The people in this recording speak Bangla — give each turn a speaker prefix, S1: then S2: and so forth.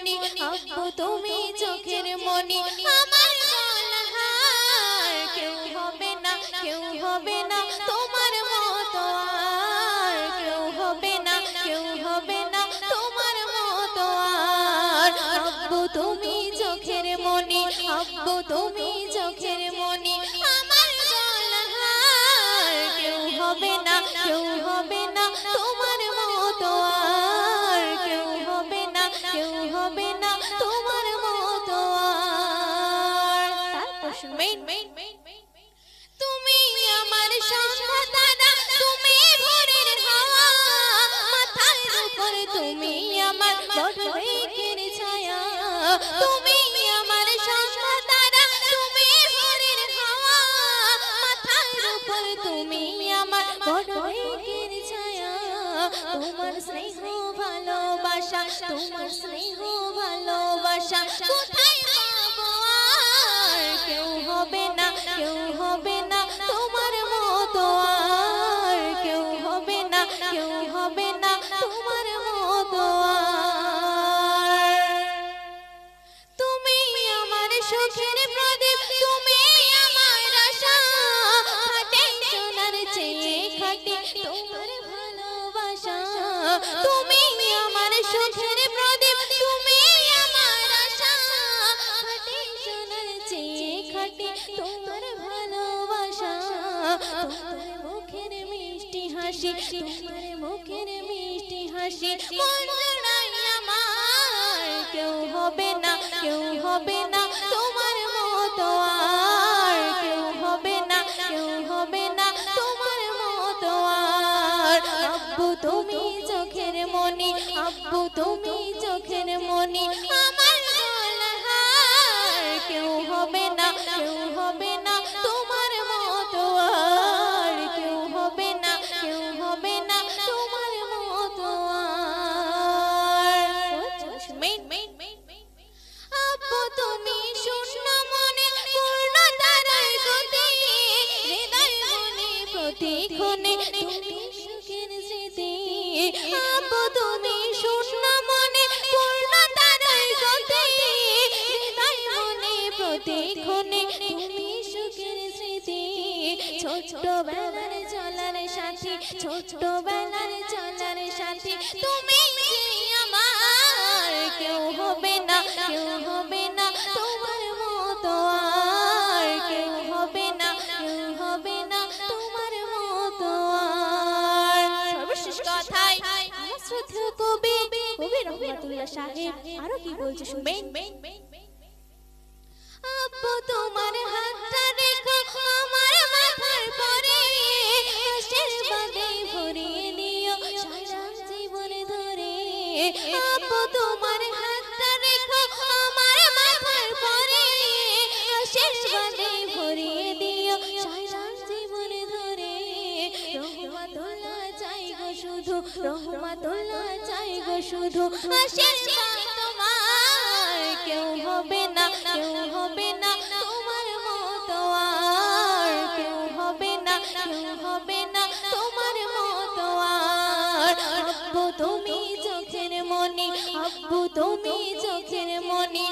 S1: মনি আব্বু তুমি চোখের মনি আমার গলার কেউ হবে না তোমার মতো আর কেউ হবে না তোমার মতো আর আব্বু তুমি চোখের মনি আব্বু তুমি চোখের মনি আমার গলার কেউ হবে না তোমার মতো আর কেউ হবে না তোমার মতো আর তারপর শুনবেন তুমি আমার সঙ্গতারা তুমি ভোরের হাওয়া মাথার উপর তুমি আমার বটবৃক্ষের ছায়া তুমি আমার সঙ্গতারা তুমি ভোরের হাওয়া মাথার উপর তুমি আমার বটবৃক্ষের ছায়া তোমার স্নেহ ভালোবাসা কোথায় পাবো আর কেউ হবে না তোমার মতো আর কেউ হবে না তোমার মতো আর তুমি আমার সুখের প্রদীপ তুমি আমার আশা খাটে সোনার চেয়ে খাটে তোমার ভালোবাসা তুমি আমার সুখের প্রদীপ তুমি আমার আশা খাটে সোনার চেয়ে খাটে তোমার ভালোবাসা তোমার মুখের মিষ্টি হাসি মন জুড়াই আমার কেউ হবে না তোমার মতো আর কেউ হবে না তোমার মতো আর আব্বু তুমি চোখের মনি আমার গলার কেউ হবে না তোমার মতো আর কেউ হবে না তোমার মতো আব্বু তুমি শূন্য মনে পূর্ণ তারার গতি হৃদয় মনে প্রতিক্ষণে তুমি সুখের স্মৃতি আব্বু তুমি শূন্য মনে পূর্ণ তারার গতি হৃদয় মনে প্রতিক্ষণে তুমি সুখের স্মৃতি ছোটবেলার চলার সাথী তুমি যে আমার কেউ হবে না তোমার মতো আর কেউ হবে না তোমার মতো আর সর্বশেষ কথায় আমার শ্রদ্ধেয় কবি রহমাতুল্লাহ সাহেব আরো কি বলছে শুনবেন আব্বু তোমার হাতটা রেখো আমার মাথার পরে আশীর্বাদে ভরিয়ে নিও সারা জীবন ধরে আব্বু তোমার হাতটা রেখো আমার মাথার পরে আশীর্বাদে ভরিয়ে দিও সারা জীবন ধরে রহমাতুল্লাহ চাই গো শুধু আশীর্বাদ তোমার কেউ হবে না তোমার মতো আর কেউ হবে না তোমার মতো আর আব্বু তুমি চোখের মনি